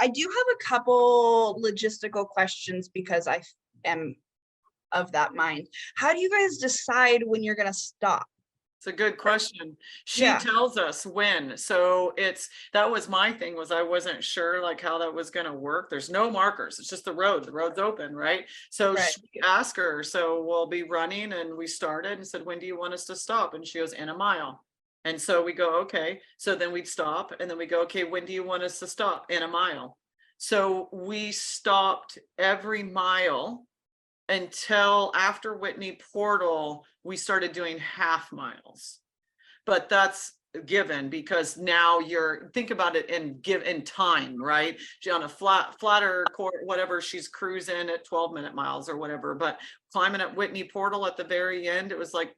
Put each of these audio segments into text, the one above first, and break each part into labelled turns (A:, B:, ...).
A: I do have a couple logistical questions because I am of that mind. How do you guys decide when you're gonna stop?
B: It's a good question. She
A: Yeah.
B: tells us when. So that was my thing, was I wasn't sure like how that was going to work. There's no markers. It's just the road. The road's open, right? So
A: Right.
B: she asked her, so we'll be running, and we started and said, when do you want us to stop? And she goes, in a mile. And so we go, okay. So then we'd stop, and then we go, okay, when do you want us to stop? In a mile. So we stopped every mile until after Whitney Portal, we started doing half miles. But that's given because now you're think about it in time, right? On a flatter court, whatever, she's cruising at 12-minute miles or whatever, but climbing at Whitney Portal at the very end, it was like,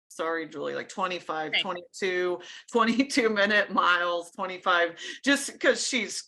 B: sorry, Julie, like 25,
C: Right.
B: 22-minute miles, 25, just because she's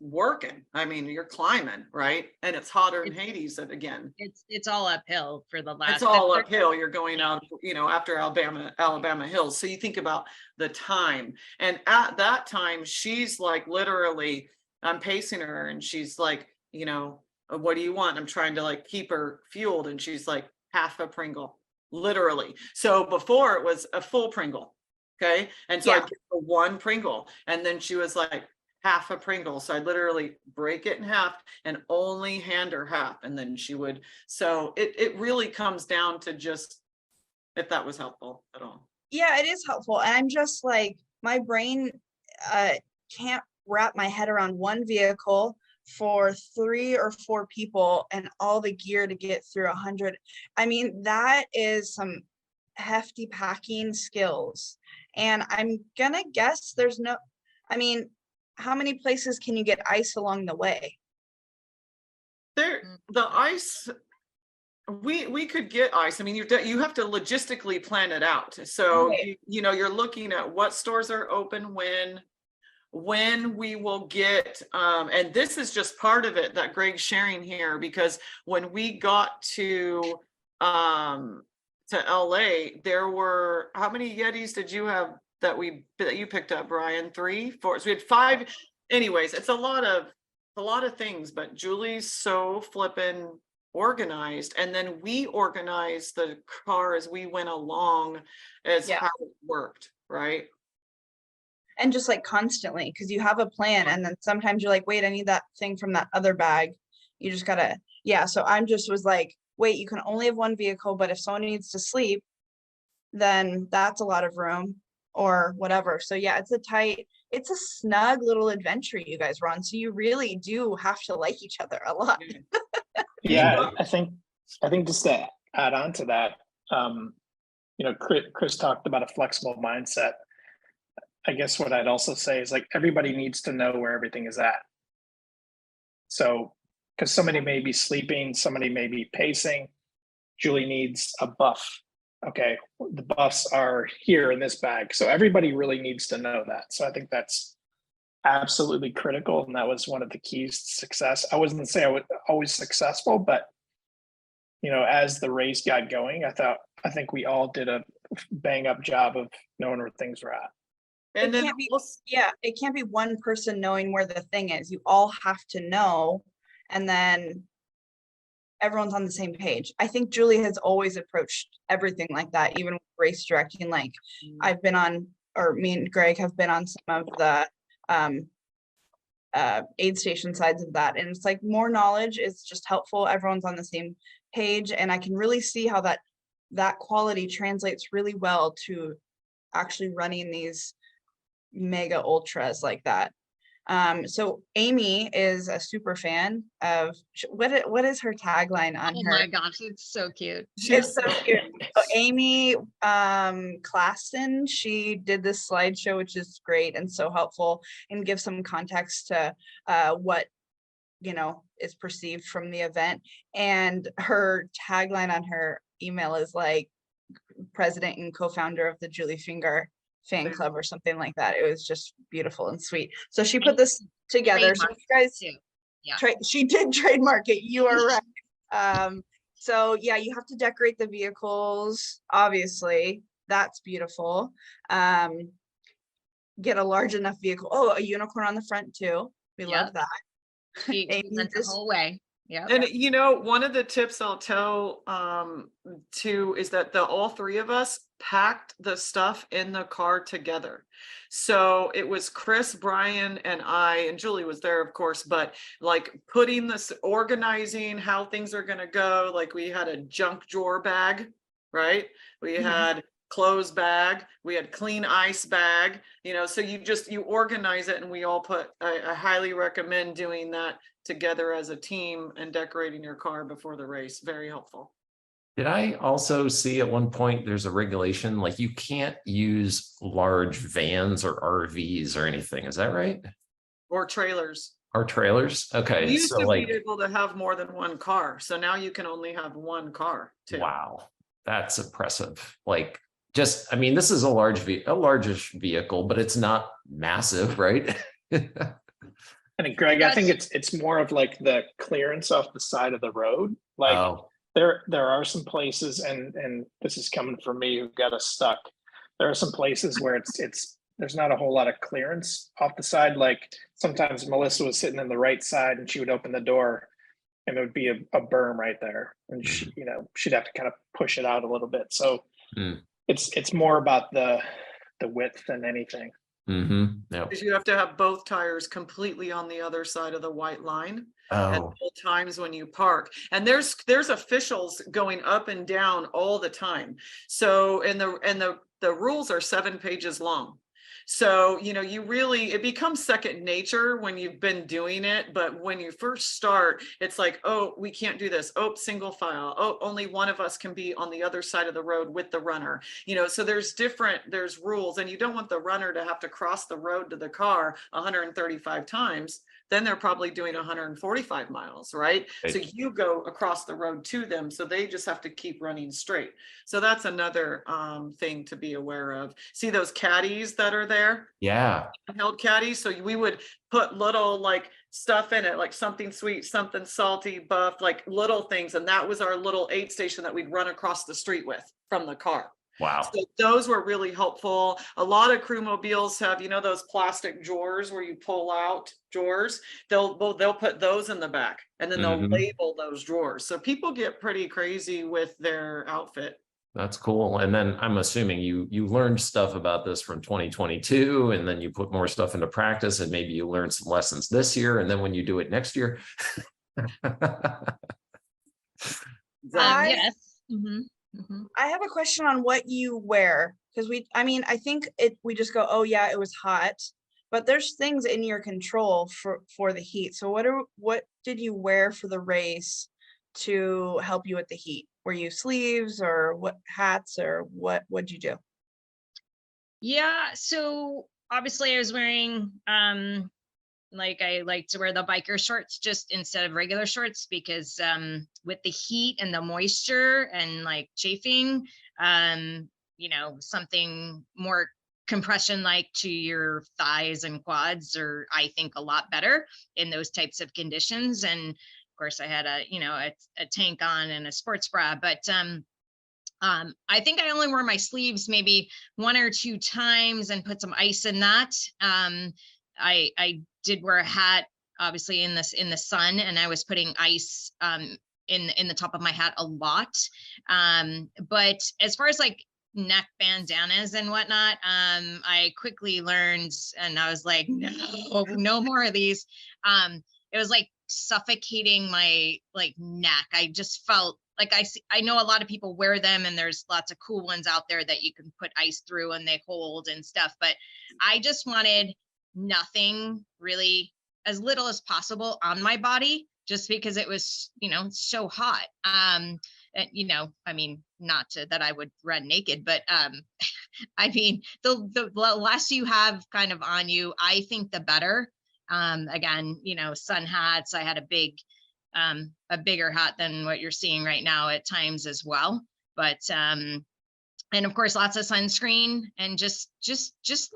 B: working. I mean, you're climbing, right? And it's hotter in Hades again.
C: It's all uphill for the last.
B: It's all uphill. You're going out, after Alabama Hills. So you think about the time. And at that time, she's like, literally, I'm pacing her and she's like, what do you want? I'm trying to like keep her fueled. And she's like, half a Pringle, literally. So before it was a full Pringle. Okay. And so I give her one Pringle, and then she was like, half a Pringle. So I literally break it in half and only hand her half, and then she would. So it really comes down to just, if that was helpful at all.
A: Yeah, it is helpful. And I'm just like, my brain can't wrap my head around one vehicle for 3 or 4 people and all the gear to get through 100. I mean, that is some hefty packing skills. And I'm gonna guess how many places can you get ice along the way?
B: The ice, we could get ice. I mean, you have to logistically plan it out. So
A: Right.
B: you're looking at what stores are open when we will get, and this is just part of it that Greg's sharing here, because when we got to LA, there were, how many Yetis did you have that you picked up, Brian? 3, 4. So we had 5. Anyways, it's a lot of things, but Julie's so flippin' organized. And then we organized the car as we went along as how it worked, right?
A: And just like constantly, because you have a plan, and then sometimes you're like, wait, I need that thing from that other bag. You just gotta, so I'm just was like, wait, you can only have one vehicle, but if someone needs to sleep, then that's a lot of room or whatever. So yeah, it's a snug little adventure you guys run. So you really do have to like each other a lot.
D: Yeah, I think just to add on to that, Chris talked about a flexible mindset. I guess what I'd also say is, like, everybody needs to know where everything is at. So, because somebody may be sleeping, somebody may be pacing, Julie needs a buff. Okay, the buffs are here in this bag. So everybody really needs to know that. So I think that's absolutely critical. And that was one of the keys to success. I wasn't saying I was always successful, but as the race got going, I think we all did a bang up job of knowing where things were at.
A: And then it can't be one person knowing where the thing is. You all have to know, and then everyone's on the same page. I think Julie has always approached everything like that, even with race directing. Like I've been on, or me and Greg have been on some of the aid station sides of that. And it's like, more knowledge is just helpful. Everyone's on the same page. And I can really see how that quality translates really well to actually running these mega ultras like that. So Amy is a super fan of, what is her tagline on her?
C: Oh my gosh, it's so cute.
A: It's so cute. So Amy Klassen, she did this slideshow, which is great and so helpful, and gives some context to what is perceived from the event. And her tagline on her email is like, president and co-founder of the Julie Finger fan club or something like that. It was just beautiful and sweet. So she put this together. So you guys, she did trademark it. You are right. So yeah, you have to decorate the vehicles. Obviously, that's beautiful. Get a large enough vehicle. Oh, a unicorn on the front too. We
C: Yep.
A: love that.
C: She
A: Amy,
C: went the
A: just
C: whole way. Yep.
B: And you know, one of the tips I'll tell too is that all three of us packed the stuff in the car together. So it was Chris, Brian, and I, and Julie was there, of course, but like putting this, organizing how things are going to go. Like we had a junk drawer bag, right? We had clothes bag, we had clean ice bag, you know, so you organize it, and we all put, I highly recommend doing that together as a team and decorating your car before the race. Very helpful.
E: Did I also see at one point there's a regulation like you can't use large vans or RVs or anything? Is that right?
B: Or trailers.
E: Or trailers?
B: You
E: Okay,
B: used
E: so
B: to
E: like,
B: be able to have more than one car. So now you can only have one car too.
E: wow, that's impressive. Like, just, I mean, this is a largish vehicle, but it's not massive, right?
D: And Greg, I think
C: Yes.
D: it's more of like the clearance off the side of the road. Like
E: Oh,
D: there are some places, and this is coming from me who got us stuck. There are some places where it's there's not a whole lot of clearance off the side. Like sometimes Melissa was sitting in the right side and she would open the door and it would be a berm right there. And she, you know, she'd have to kind of push it out a little bit. So it's more about the width than anything.
E: yeah.
B: Because you have to have both tires completely on the other side of the white line at
E: Oh,
B: all times when you park. And there's officials going up and down all the time. So and the rules are 7 pages long. So, you know, it becomes second nature when you've been doing it. But when you first start, it's like, oh, we can't do this. Oh, single file. Oh, only one of us can be on the other side of the road with the runner. You know, so there's rules, and you don't want the runner to have to cross the road to the car 135 times. Then they're probably doing 145 miles, right? So
E: right.
B: you go across the road to them. So they just have to keep running straight. So that's another thing to be aware of. See those caddies that are there?
E: Yeah.
B: Held caddies. So we would put little like stuff in it, like something sweet, something salty, buff, like little things. And that was our little aid station that we'd run across the street with from the car.
E: Wow.
B: So those were really helpful. A lot of crew mobiles have, you know, those plastic drawers where you pull out drawers. They'll put those in the back, and then they'll label those drawers. So people get pretty crazy with their outfit.
E: That's cool. And then I'm assuming you learned stuff about this from 2022, and then you put more stuff into practice, and maybe you learned some lessons this year, and then when you do it next year.
C: Yes.
A: I have a question on what you wear, because I think we just go, oh yeah, it was hot, but there's things in your control for the heat. So what did you wear for the race to help you with the heat? Were you sleeves or what hats or what'd you do?
C: Yeah, so obviously I was wearing like I like to wear the biker shorts just instead of regular shorts, because with the heat and the moisture and like chafing, you know, something more compression like to your thighs and quads are, I think, a lot better in those types of conditions. And of course I had a tank on and a sports bra, but I think I only wore my sleeves maybe 1 or 2 times and put some ice in that. I did wear a hat, obviously in the sun, and I was putting ice in the top of my hat a lot. But as far as like neck bandanas and whatnot, I quickly learned, and I was like, no more of these. It was like suffocating my like neck. I just felt like I know a lot of people wear them, and there's lots of cool ones out there that you can put ice through and they hold and stuff, but I just wanted nothing, really, as little as possible on my body, just because it was, you know, so hot. And, you know, I mean, not that I would run naked, but I mean, the less you have kind of on you, I think the better. Again, you know, sun hats. I had a bigger hat than what you're seeing right now at times as well. But and of course, lots of sunscreen and just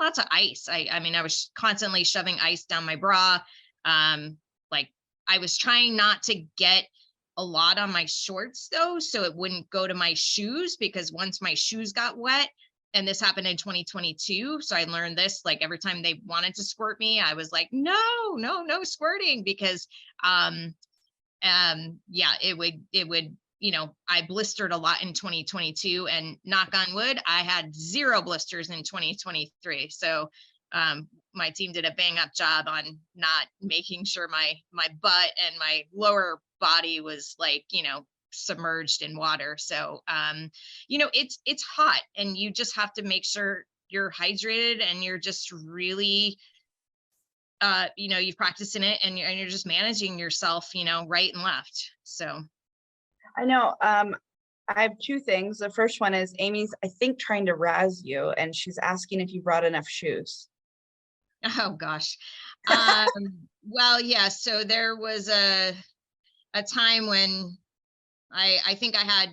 C: lots of ice. I mean, I was constantly shoving ice down my bra. Like I was trying not to get a lot on my shorts though, so it wouldn't go to my shoes, because once my shoes got wet, and this happened in 2022. So I learned this, like every time they wanted to squirt me, I was like, no squirting, because yeah, it would, you know, I blistered a lot in 2022, and knock on wood, I had 0 blisters in 2023. So my team did a bang up job on not making sure my butt and my lower body was, like, you know, submerged in water. So you know, it's hot, and you just have to make sure you're hydrated, and you're just really you know, you've practiced in it, and you're just managing yourself, you know, right and left. So
A: I know. I have 2 things. The first one is Amy's, I think, trying to razz you, and she's asking if you brought enough shoes.
C: oh gosh. Well, yeah, so there was a time when I think I had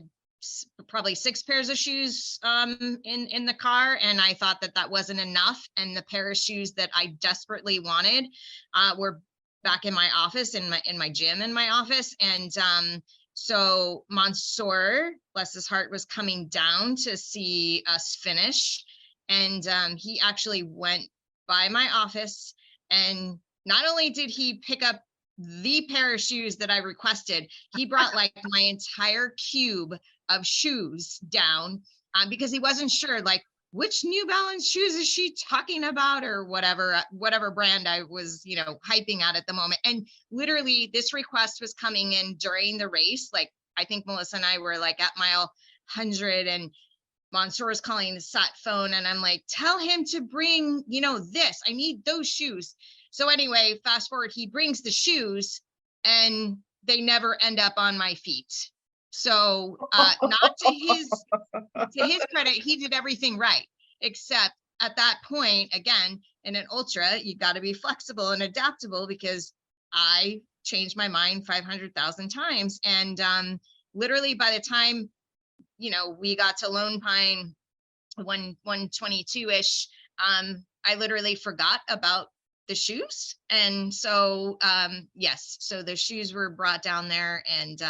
C: probably 6 pairs of shoes in the car, and I thought that that wasn't enough, and the pair of shoes that I desperately wanted were back in my office, in my gym in my office. And so Mansoor, bless his heart, was coming down to see us finish, and he actually went by my office, and not only did he pick up the pair of shoes that I requested, he brought like my entire cube of shoes down because he wasn't sure, like, which New Balance shoes is she talking about, or whatever brand I was, you know, hyping at the moment. And literally this request was coming in during the race. Like, I think Melissa and I were like at mile 100, and Mansoor is calling the sat phone, and I'm like, tell him to bring, you know, this, I need those shoes. So anyway, fast forward, he brings the shoes, and they never end up on my feet. So not to his credit, he did everything right, except at that point, again, in an ultra, you got to be flexible and adaptable, because I changed my mind 500,000 times. And literally by the time, you know, we got to Lone Pine 122-ish, I literally forgot about the shoes. And so yes, so the shoes were brought down there, and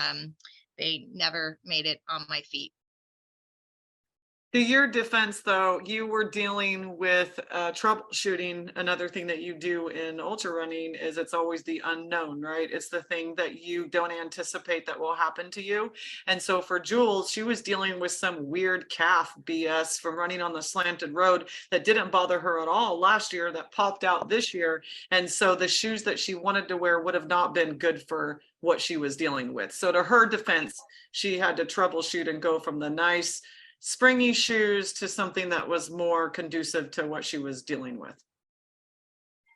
C: they never made it on my feet.
B: To your defense, though, you were dealing with troubleshooting. Another thing that you do in ultra running is it's always the unknown, right? It's the thing that you don't anticipate that will happen to you. And so for Jules, she was dealing with some weird calf BS from running on the slanted road that didn't bother her at all last year, that popped out this year. And so the shoes that she wanted to wear would have not been good for what she was dealing with. So to her defense, she had to troubleshoot and go from the nice springy shoes to something that was more conducive to what she was dealing with.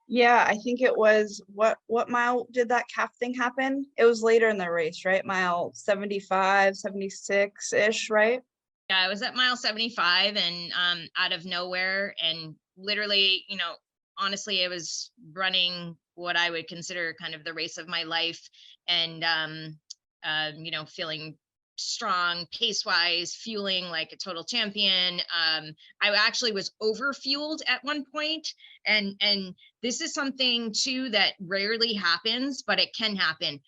A: Yeah, I think it was, what mile did that calf thing happen? It was later in the race, right? Mile 75, 76-ish, right?
C: Yeah, I was at mile 75, and out of nowhere, and literally, you know, honestly, it was running what I would consider kind of the race of my life, and you know, feeling strong pace wise, fueling like a total champion. I actually was over fueled at one point, and this is something too that rarely happens, but it can happen.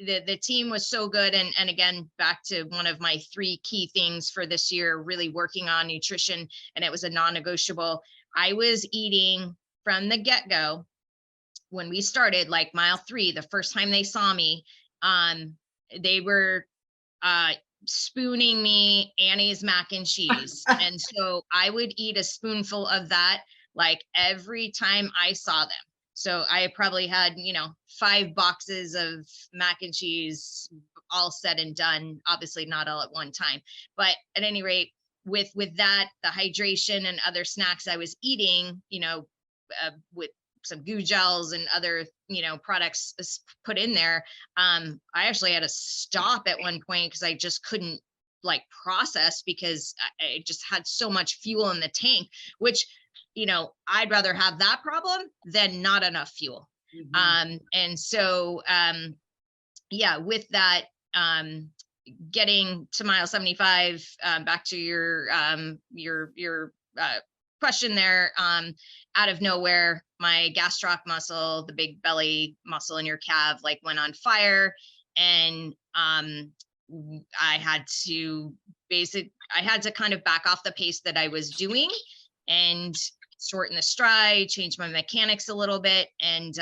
C: The team was so good, and again, back to one of my 3 key things for this year, really working on nutrition, and it was a non-negotiable. I was eating from the get-go. When we started, like mile 3, the first time they saw me, they were spooning me Annie's mac and cheese. And so I would eat a spoonful of that like every time I saw them. So I probably had, you know, 5 boxes of mac and cheese all said and done, obviously not all at one time. But at any rate, with that, the hydration and other snacks I was eating, you know, with some goo gels and other, you know, products put in there. I actually had to stop at one point because I just couldn't like process, because I just had so much fuel in the tank, which, you know, I'd rather have that problem than not enough fuel. Mm-hmm. And so, yeah, with that, getting to mile 75, back to your question there, out of nowhere, my gastroc muscle, the big belly muscle in your calf, like went on fire, and I had to I had to kind of back off the pace that I was doing and shorten the stride, change my mechanics a little bit. And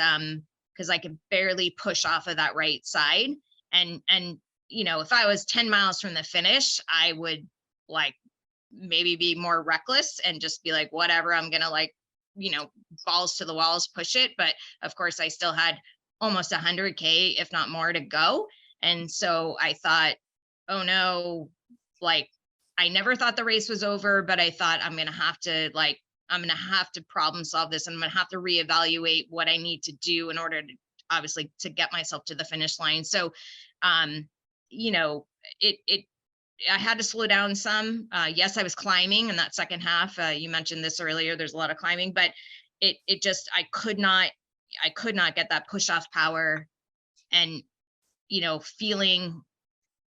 C: because I could barely push off of that right side. And, you know, if I was 10 miles from the finish, I would like maybe be more reckless and just be like, whatever, I'm going to like, you know, balls to the walls, push it. But of course I still had almost 100K, if not more, to go. And so I thought, oh no, like I never thought the race was over, but I thought I'm going to have to problem solve this. And I'm going to have to reevaluate what I need to do in order to obviously to get myself to the finish line. So, you know, I had to slow down some. Yes, I was climbing in that second half. You mentioned this earlier, there's a lot of climbing, but it just, I could not get that push off power and, you know, feeling,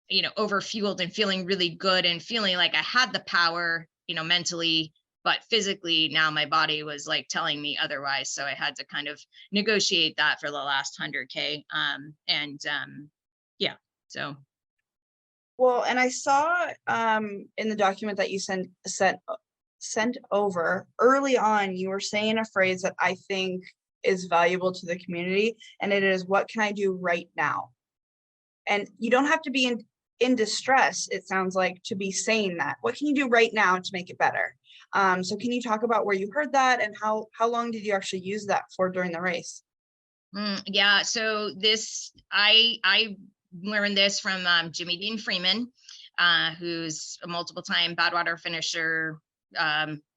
C: you know, overfueled and feeling really good and feeling like I had the power, you know, mentally, but physically now my body was like telling me otherwise. So I had to kind of negotiate that for the last 100K. Yeah, so.
A: Well, and I saw in the document that you sent over early on, you were saying a phrase that I think is valuable to the community, and it is, what can I do right now? And you don't have to be in distress, it sounds like, to be saying that. What can you do right now to make it better? So can you talk about where you heard that and how long did you actually use that for during the race?
C: Yeah, so this, I learned this from Jimmy Dean Freeman, who's a multiple time Badwater finisher,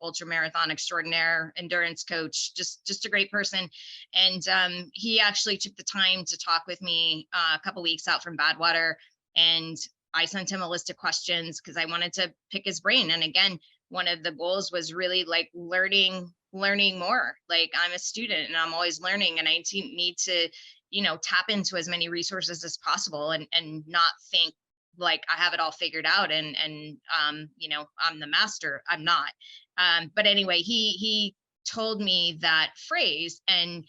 C: ultra marathon extraordinaire, endurance coach, just a great person. And he actually took the time to talk with me a couple weeks out from Badwater, and I sent him a list of questions because I wanted to pick his brain. And again, one of the goals was really like learning more. Like I'm a student and I'm always learning, and I need to, you know, tap into as many resources as possible and not think like I have it all figured out and you know, I'm the master. I'm not. But anyway, he told me that phrase, and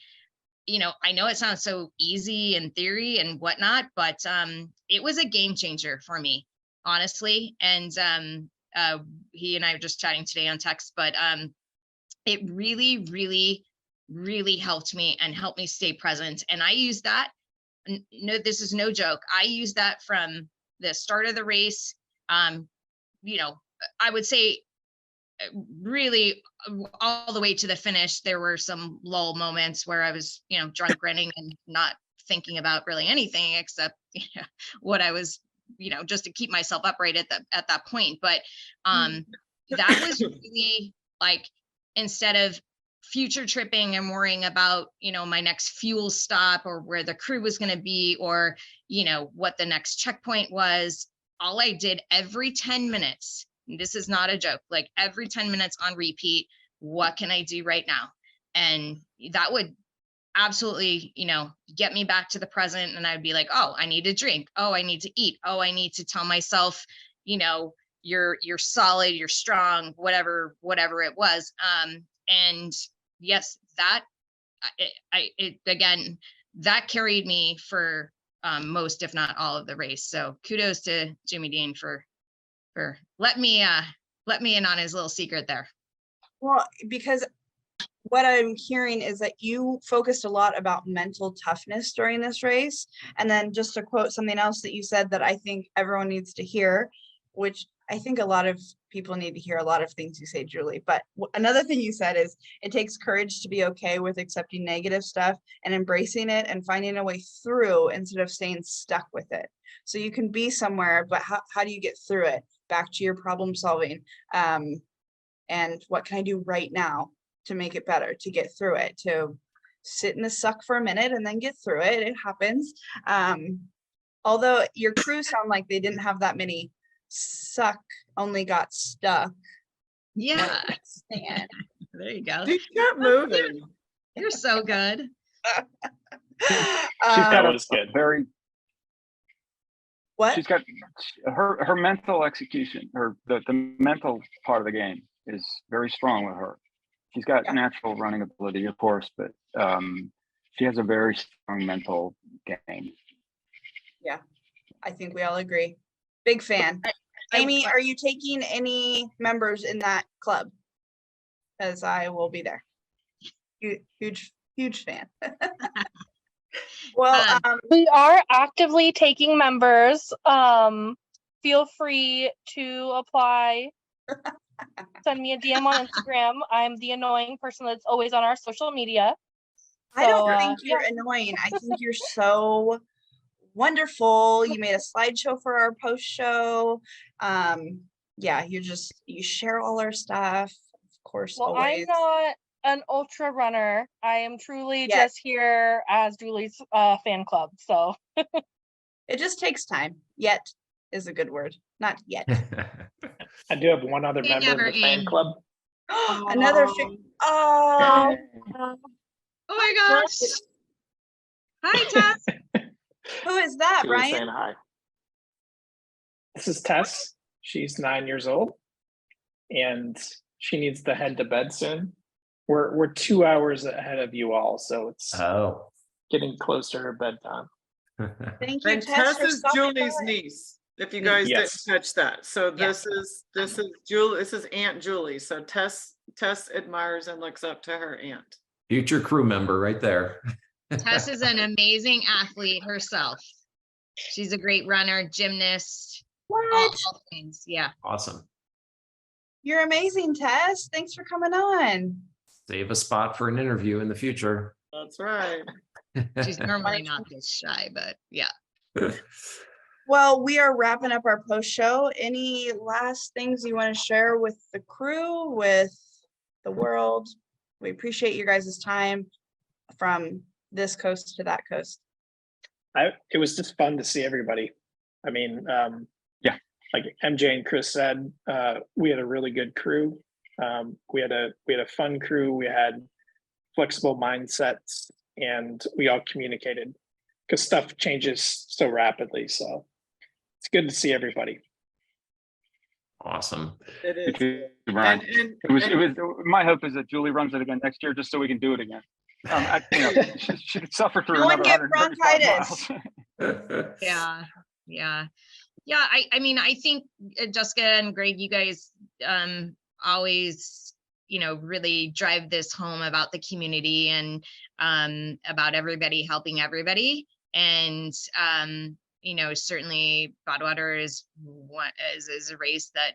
C: you know, I know it sounds so easy in theory and whatnot, but it was a game changer for me, honestly. And he and I were just chatting today on text, but it really, really, really helped me and helped me stay present. And I use that. No, this is no joke. I use that from the start of the race. You know, I would say really all the way to the finish. There were some lull moments where I was, you know, drunk grinning and not thinking about really anything except, you know, what I was, you know, just to keep myself upright at that point. But that was really like, instead of future tripping and worrying about, you know, my next fuel stop or where the crew was going to be, or, you know, what the next checkpoint was, all I did every 10 minutes, this is not a joke, like every 10 minutes on repeat, what can I do right now? And that would absolutely, you know, get me back to the present. And I'd be like, oh, I need to drink. Oh, I need to eat. Oh, I need to tell myself, you know, you're solid, you're strong, whatever it was. And yes, that again, that carried me for most, if not all of the race. So kudos to Jimmy Dean for let me in on his little secret there.
A: Well, because what I'm hearing is that you focused a lot about mental toughness during this race. And then just to quote something else that you said that I think everyone needs to hear, which I think a lot of people need to hear a lot of things you say, Julie. But another thing you said is it takes courage to be okay with accepting negative stuff and embracing it and finding a way through instead of staying stuck with it. So you can be somewhere, but how do you get through it? Back to your problem solving. And what can I do right now to make it better, to get through it, to sit in the suck for a minute and then get through it. It happens. Although your crew sound like they didn't have that many suck, only got stuck.
C: Yeah. There you go.
B: She kept moving.
C: You're so good.
D: That was good.
F: Very.
A: What?
F: She's got her mental execution, the mental part of the game is very strong with her. She's got natural running ability, of course, but she has a very strong mental game.
A: Yeah, I think we all agree. Big fan. Amy, are you taking any members in that club? Because I will be there. Huge fan. Well,
G: We are actively taking members. Feel free to apply. Send me a DM on Instagram. I'm the annoying person that's always on our social media.
A: I don't
G: So,
A: think you're annoying. I think you're so wonderful. You made a slideshow for our post show. Yeah, you share all our stuff, of course.
G: Well,
A: always.
G: I'm not an ultra runner. I am truly
A: Yes.
G: just here as Julie's fan club. So
A: It just takes time. Yet is a good word. Not yet.
D: I do have one other
C: They
D: member
C: never
D: of the fan
C: end.
D: club.
A: Another oh,
C: Oh my gosh. Hi, Tess.
A: who is that,
H: She was
A: Brian?
H: saying hi.
D: This is Tess. She's 9 years old, and she needs to head to bed soon. We're 2 hours ahead of you all, so it's
E: Oh.
D: getting closer to her bedtime.
A: Thank you,
B: And
A: Tess,
B: Tess
A: for
B: is
A: stopping
B: Julie's
A: by.
B: niece, if you guys
D: Yes.
B: didn't catch that. So
C: Yeah.
B: this is Aunt Julie. So Tess admires and looks up to her aunt.
E: Future crew member right there.
C: Tess is an amazing athlete herself. She's a great runner, gymnast,
A: What?
C: all things. Yeah.
E: Awesome.
A: You're amazing, Tess. Thanks for coming on.
E: Save a spot for an interview in the future.
B: That's right.
C: She's normally not this shy, but yeah.
A: Well, we are wrapping up our post show. Any last things you want to share with the crew, with the world? We appreciate you guys' time from this coast to that coast.
D: It was just fun to see everybody. I mean,
F: Yeah.
D: like MJ and Chris said, we had a really good crew. We had a fun crew. We had flexible mindsets, and we all communicated because stuff changes so rapidly. So it's good to see everybody.
E: Awesome.
B: It
F: Me
B: is.
F: too, Brian.
B: And
F: It was my hope is that Julie runs it again next year, just so we can do it again. She could suffer through
A: No one
F: another
A: get
F: 135
A: bronchitis.
F: miles.
C: Yeah. I mean, I think Jessica and Greg, you guys always, really drive this home about the community and about everybody helping everybody. And certainly Badwater is a race that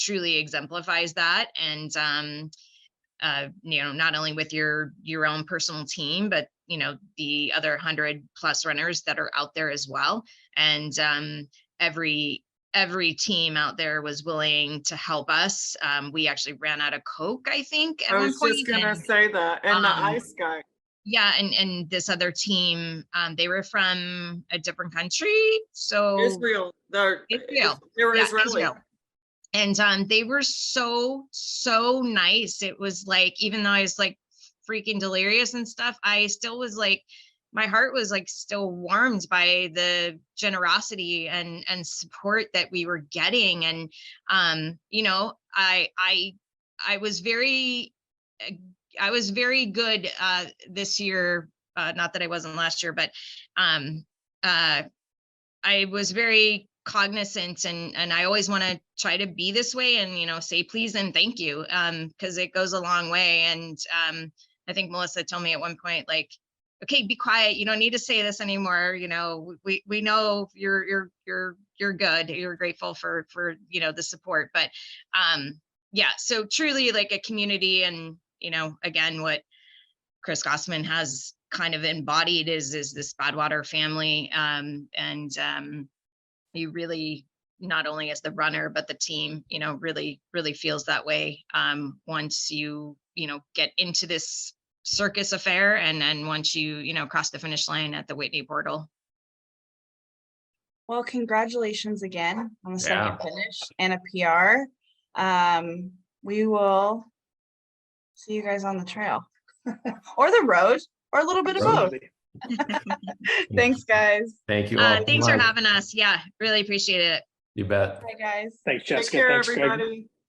C: truly exemplifies that. And not only with your own personal team, but the other 100+ runners that are out there as well. And every team out there was willing to help us. We actually ran out of Coke, I think, at
B: I
C: one
B: was
C: point.
B: just gonna
C: and-
B: say that. And the
C: um,
B: ice guy.
C: Yeah, and this other team, they were from a different country, so
B: Israel. They were
C: yeah,
B: Israeli.
C: Israel. And they were so nice. It was like, even though I was like freaking delirious and stuff, I still was like, my heart was like still warmed by the generosity and support that we were getting. And I was very good this year. Not that I wasn't last year, but I was very cognizant, and I always want to try to be this way and say please and thank you, because it goes a long way. And I think Melissa told me at one point, like, okay, be quiet, you don't need to say this anymore, we know you're good, you're grateful for the support. But yeah, so truly like a community. And again, what Chris Gossman has kind of embodied is this Badwater family. You really, not only as the runner, but the team, really feels that way once you, get into this circus affair, and then once you, cross the finish line at the Whitney portal.
A: Well, congratulations again on the
E: Yeah.
A: second finish and a PR. We will see you guys on the trail or the road or a little bit of both. Thanks, guys.
E: Thank you all.
C: Thanks for
E: Bye.
C: having us. Yeah, really appreciate it.
E: You bet.
A: Bye, guys.
D: Thanks,
B: Take
D: Jessica.
B: care,
D: Thanks, Greg.
B: everybody.